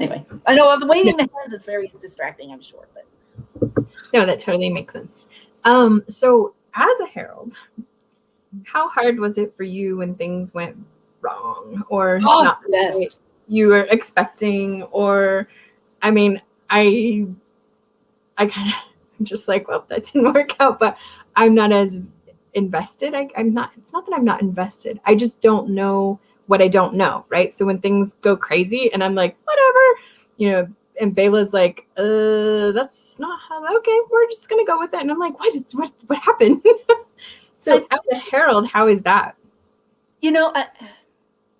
Anyway, I know the waving the hands is very distracting, I'm sure, but No, that totally makes sense. So as a herald, how hard was it for you when things went wrong or not the best. what you were expecting? Or, I mean, I kind of, I'm just like, well, that didn't work out, but I'm not as invested. I'm not, it's not that I'm not invested. I just don't know what I don't know, right? So when things go crazy and I'm like, whatever, and Bela's like, that's not how, okay, we're just going to go with it. And I'm like, what happened? So as a herald, how is that?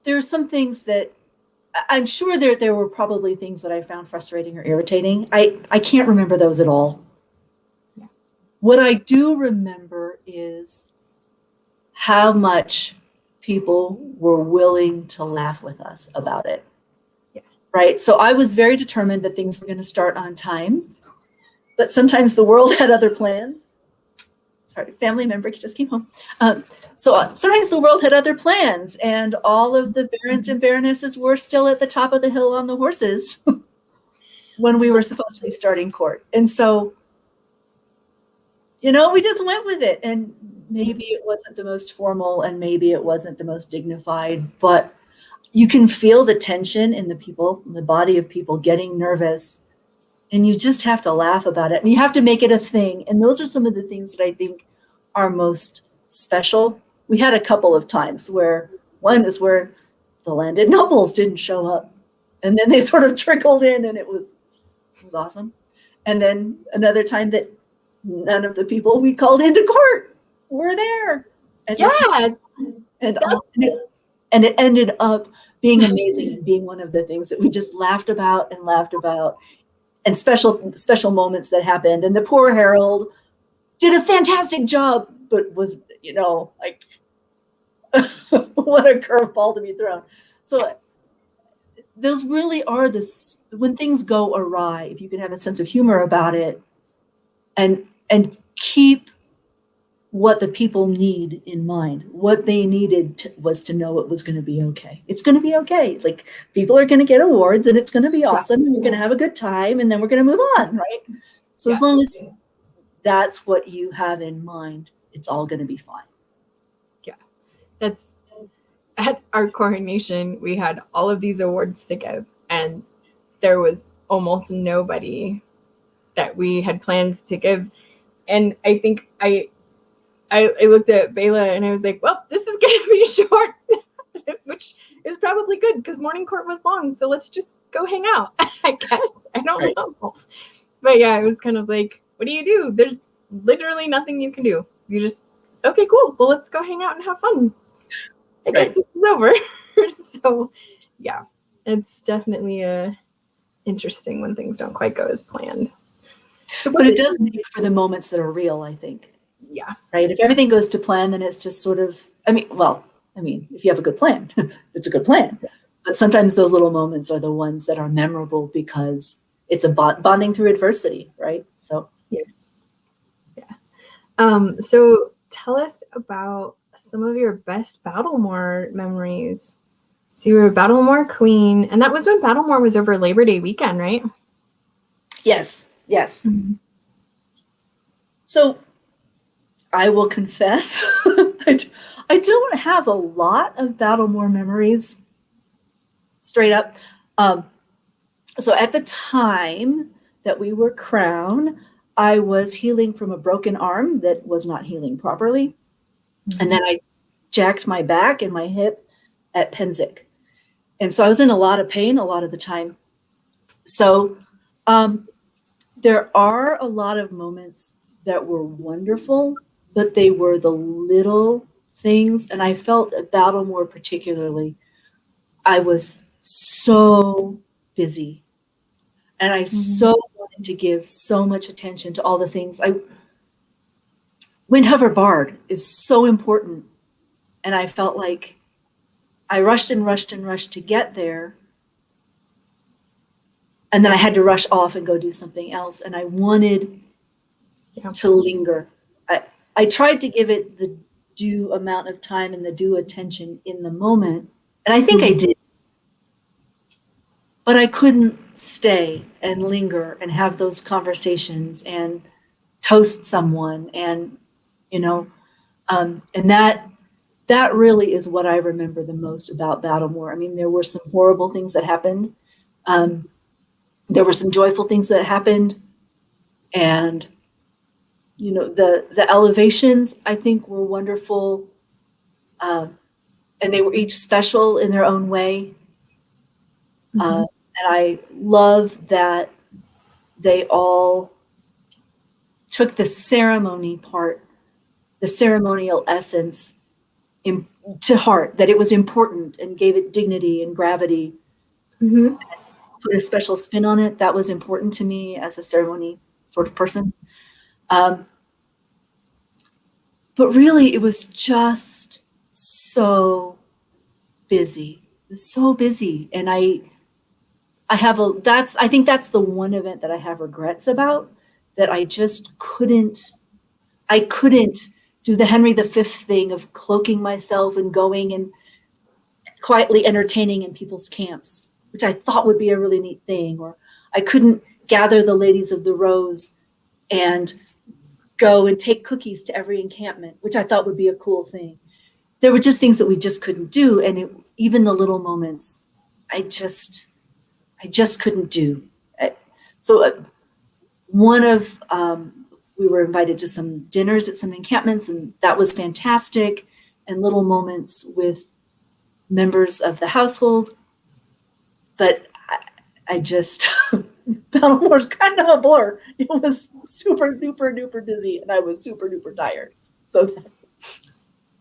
There's some things that I'm sure there were probably things that I found frustrating or irritating. I can't remember those at all. Yeah. What I do remember is how much people were willing to laugh with us about it. Yeah. Right? So I was very determined that things were going to start on time, but sometimes the world had other plans. Sorry, family member just came home. So sometimes the world had other plans, and all of the barons and baronesses were still at the top of the hill on the horses when we were supposed to be starting court. And so, we just went with it. And maybe it wasn't the most formal, and maybe it wasn't the most dignified, but you can feel the tension in the body of people getting nervous. And you just have to laugh about it. And you have to make it a thing. And those are some of the things that I think are most special. We had a couple of times where one is where the landed nobles didn't show up. And then they sort of trickled in, and it was awesome. And then another time that none of the people we called into court were there. And and it ended up being amazing and being one of the things that we just laughed about. And special moments that happened. And the poor herald did a fantastic job, but was, like, what a curveball to be thrown. So those really are when things go awry, if you can have a sense of humor about it and keep what the people need in mind. What they needed was to know it was going to be okay. It's going to be okay. Like, people are going to get awards, and it's going to be awesome, and we're going to have a good time, and then we're going to move on, right? So as long as that's what you have in mind, it's all going to be fine. Yeah. That's at our coronation, we had all of these awards to give, and there was almost nobody that we had plans to give. And I think I looked at Bela and I was like, well, this is going to be short, which is probably good because morning court was long. So let's just go hang out, I guess. I don't know. But yeah, it was kind of like, what do? There's literally nothing you can do. You just, okay, cool. Well, let's go hang out and have fun. I guess this is over. So yeah, it's definitely interesting when things don't quite go as planned. So, but it does make for the moments that are real, I think. Yeah. Right. If everything goes to plan, then it's just sort of, if you have a good plan, it's a good plan. But sometimes those little moments are the ones that are memorable because it's a bonding through adversity, right? So, yeah. So tell us about some of your best Battlemore memories. So you were a Battlemore queen, and that was when Battlemore was over Labor Day weekend, right? Yes. Mm-hmm. So I will confess, I don't have a lot of Battlemore memories, straight up. So at the time that we were crowned, I was healing from a broken arm that was not healing properly. Mm-hmm. And then I jacked my back and my hip at Penzic. And so I was in a lot of pain a lot of the time. So there are a lot of moments that were wonderful, but they were the little things. And I felt at Battlemore particularly, I was so busy. And I so wanted to give so much attention to all the things. Windhover Bard is so important. And I felt like I rushed to get there. And then I had to rush off and go do something else. And I wanted to linger. I tried to give it the due amount of time and the due attention in the moment. And I think I did. but I couldn't stay and linger and have those conversations and toast someone. And, you know, and that really is what I remember the most about Battlemore. I mean, there were some horrible things that happened. There were some joyful things that happened. And, you know, the elevations, I think, were wonderful. And they were each special in their own way. And I love that they all took the ceremony part, the ceremonial essence to heart, that it was important and gave it dignity and gravity. Put a special spin on it. That was important to me as a ceremony sort of person. But really, it was just so busy. It was so busy. And I think that's the one event that I have regrets about, that I just couldn't do the Henry V thing of cloaking myself and going and quietly entertaining in people's camps, which I thought would be a really neat thing. Or I couldn't gather the ladies of the Rose and go and take cookies to every encampment, which I thought would be a cool thing. There were just things that we just couldn't do. And even the little moments, I just couldn't do. So we were invited to some dinners at some encampments, and that was fantastic. And little moments with members of the household. But I just, Battlemore's kind of a blur. It was super duper duper busy, and I was super duper tired. So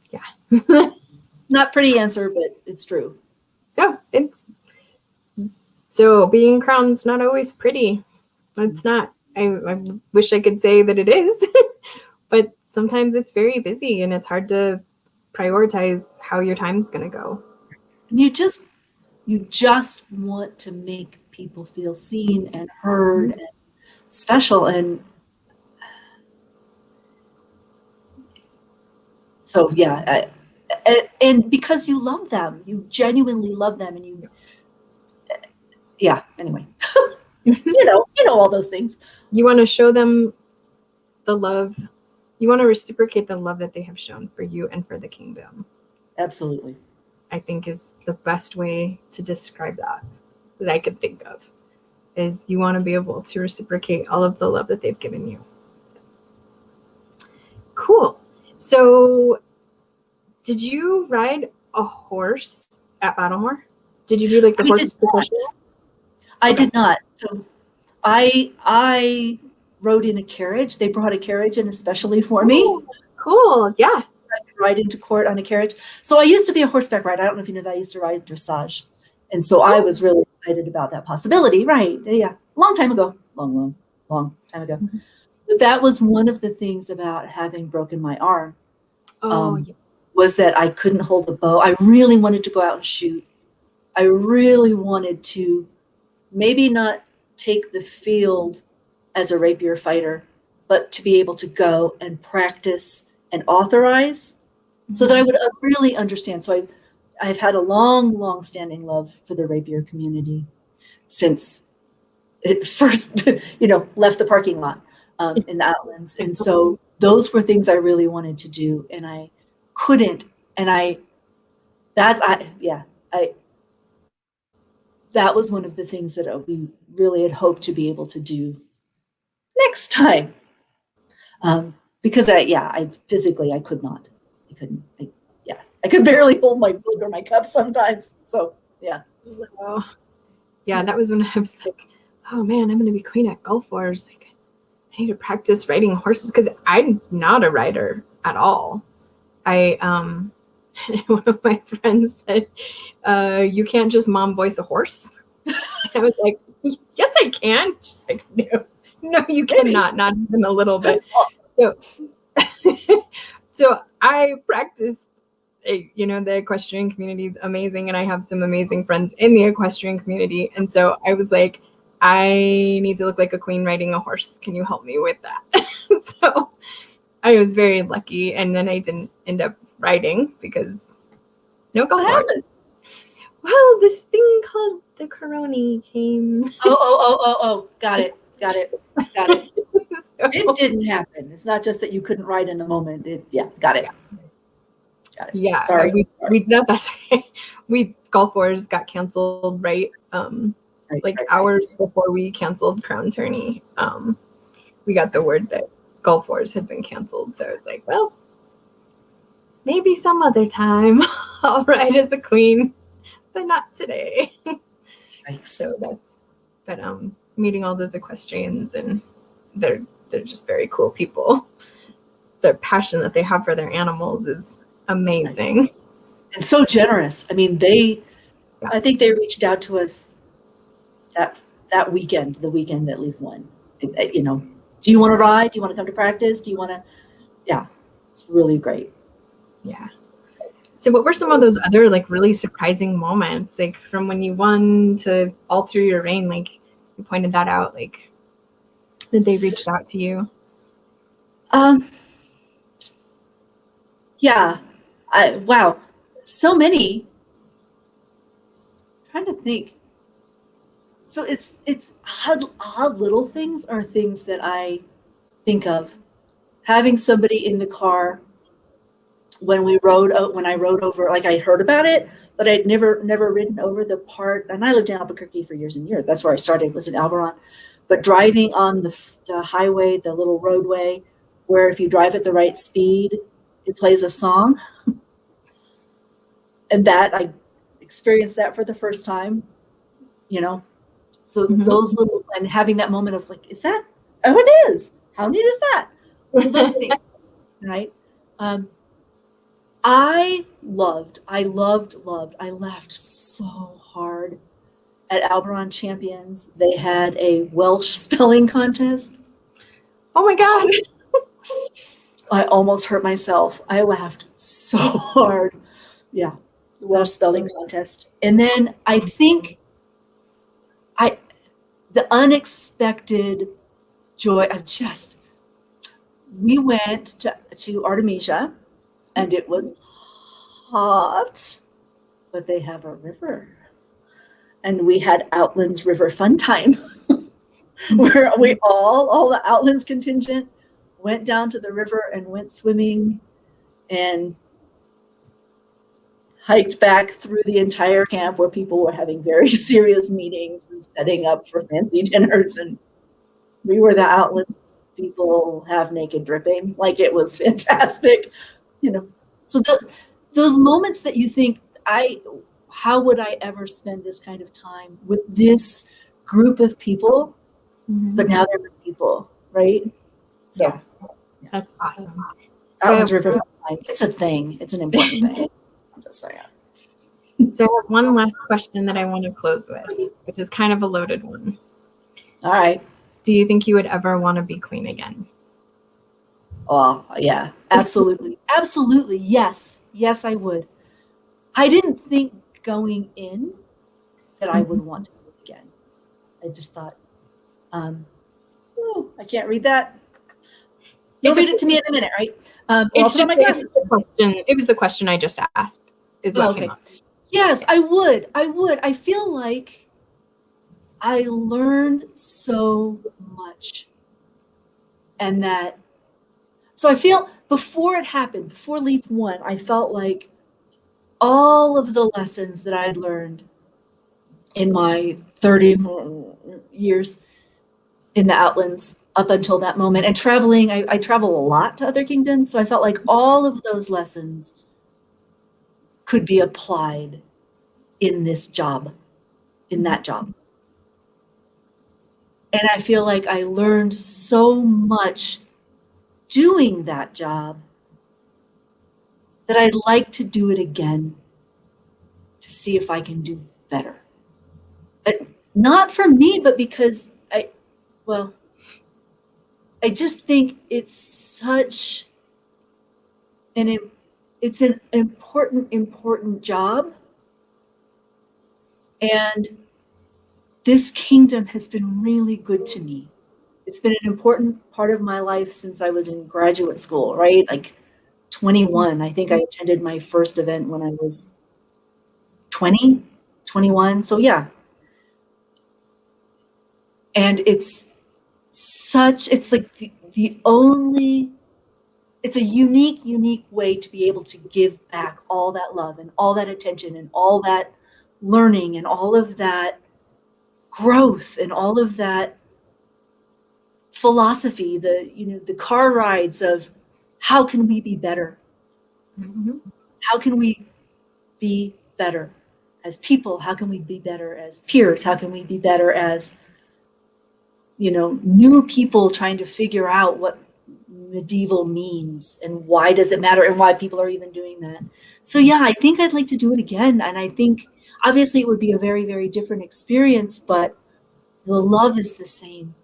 yeah. Not pretty answer, but it's true. No, so being crowned's not always pretty. It's not. I wish I could say that it is, but sometimes it's very busy and it's hard to prioritize how your time's going to go. And you just want to make people feel seen and heard and special. And so, yeah. And because you love them, you genuinely love them, and anyway, you know all those things. You want to show them the love. You want to reciprocate the love that they have shown for you and for the kingdom. Absolutely. I think is the best way to describe that I could think of, is you want to be able to reciprocate all of the love that they've given you. Cool. So did you ride a horse at Battlemore? Did you do like the horse professional? I did not. So I rode in a carriage. They brought a carriage in especially for me. Cool. Yeah. I could ride into court on a carriage. So I used to be a horseback rider. I don't know if you know that. I used to ride dressage. And so I was really excited about that possibility. Right. Yeah. Long time ago. Long time ago. But that was one of the things about having broken my arm. Was that I couldn't hold the bow. I really wanted to go out and shoot. I really wanted to maybe not take the field as a rapier fighter, but to be able to go and practice and authorize so that I would really understand. So I've had a long standing love for the rapier community since it first, left the parking lot in the Outlands. And so those were things I really wanted to do, and I couldn't. And that was one of the things that we really had hoped to be able to do next time. Because I physically, I could not. I couldn't. I could barely hold my book or my cup sometimes. So, yeah. Yeah, that was when I was like, oh man, I'm going to be queen at Gulf Wars. Like, I need to practice riding horses because I'm not a rider at all. One of my friends said, you can't just mom voice a horse. And I was like, yes, I can. She's like, no, you cannot, not even a little bit. So I practiced, the equestrian community is amazing. And I have some amazing friends in the equestrian community. And so I was like, I need to look like a queen riding a horse. Can you help me with that? So I was very lucky. And then I didn't end up riding because no Gulf Wars. well, this thing called the Coroni came. Oh, got it. So, It didn't happen. It's not just that you couldn't write in the moment. Got it. yeah, Sorry. we no, that's right. Gulf Wars got canceled right, like hours before we canceled Crown Tourney. We got the word that Gulf Wars had been canceled, so it's like, well, maybe some other time I'll ride as a queen, but not today. So but meeting all those equestrians, and they're just very cool people. The passion that they have for their animals is amazing. And so generous. I mean, I think they reached out to us that weekend, the weekend that Leaf won. You know, do you want to ride? Do you want to come to practice? Do you want to? Yeah, it's really great. Yeah. So what were some of those other like really surprising moments, like from when you won to all through your reign? Like you pointed that out, like that they reached out to you. Yeah. Wow. So many. I'm trying to think. So it's odd little things are things that I think of. Having somebody in the car when I rode over, like I heard about it, but I'd never ridden over the part. And I lived in Albuquerque for years and years. That's where I started, was in Alberon. But driving on the highway, the little roadway, where if you drive at the right speed, it plays a song. And that I experienced that for the first time, you know. So those little, and having that moment of like, is that? Oh, it is. How neat is that? Those things, right? I laughed so hard at Alberon Champions. They had a Welsh spelling contest. Oh my God. I almost hurt myself. I laughed so hard. Yeah, the Welsh spelling contest. And then I think the unexpected joy of we went to Artemisia, and it was hot, but they have a river. And we had Outlands River fun time where we all the Outlands contingent went down to the river and went swimming and hiked back through the entire camp where people were having very serious meetings and setting up for fancy dinners. And we were the Outlands people, half naked, dripping. Like, it was fantastic, you know. So those moments that you think, how would I ever spend this kind of time with this group of people? But now they're good people, right? So that's awesome. Outlands River, it's a thing. It's an important thing. I'm just saying. So I have one last question that I want to close with, which is kind of a loaded one. All right. Do you think you would ever want to be queen again? Oh, yeah, absolutely. Absolutely. Yes. Yes, I would. I didn't think going in that I would want to do it again. I just thought, I can't read that. You'll read it to me in a minute, right? It's just my glasses. It was the question I just asked. Is what came up. Yes, I would. I feel like I learned so much. And so I feel before it happened, before Leaf won, I felt like all of the lessons that I had learned in my 30 years in the Outlands up until that moment, and traveling, I travel a lot to other kingdoms, so I felt like all of those lessons could be applied in this job, in that job. And I feel like I learned so much doing that job that I'd like to do it again to see if I can do better. Not for me, but because I just think it's such it's an important job. And this kingdom has been really good to me. It's been an important part of my life since I was in graduate school, right? Like 21. I think I attended my first event when I was 20. 21. So yeah. And it's like it's a unique way to be able to give back all that love and all that attention and all that learning and all of that growth and all of that philosophy, the car rides of how can we be better? Mm-hmm. How can we be better as people? How can we be better as peers? How can we be better as, new people trying to figure out what medieval means and why does it matter and why people are even doing that. So yeah, I think I'd like to do it again. And I think obviously it would be a very, very different experience, but the love is the same.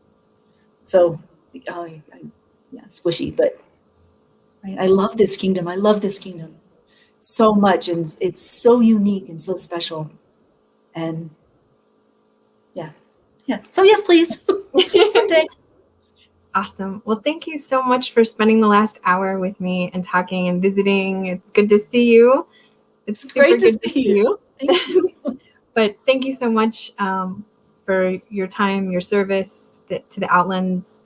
So, yeah, squishy, but I love this kingdom. I love this kingdom so much, and it's so unique and so special. And yeah. So yes, please. Someday. Awesome. Well, thank you so much for spending the last hour with me and talking and visiting. It's good to see you. It's super Great to good to see see you. Thank you. But thank you so much for your time, your service to the Outlands.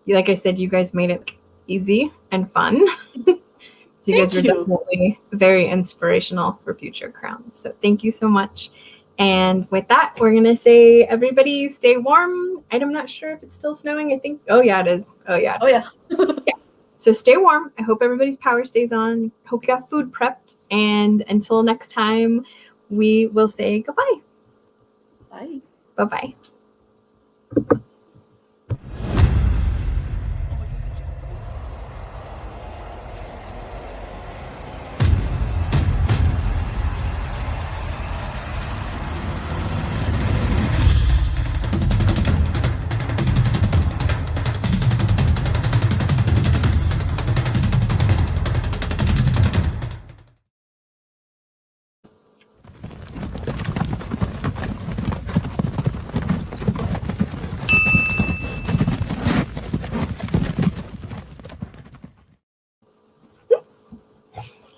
Like I said, you guys made it easy and fun. So you guys were definitely very inspirational for future crowns. So thank you so much. And with that, we're going to say, everybody stay warm. I'm not sure if it's still snowing. I think, oh yeah, it is. Oh yeah. Yeah. So stay warm. I hope everybody's power stays on. Hope you got food prepped. And until next time, we will say goodbye. Bye. Bye-bye.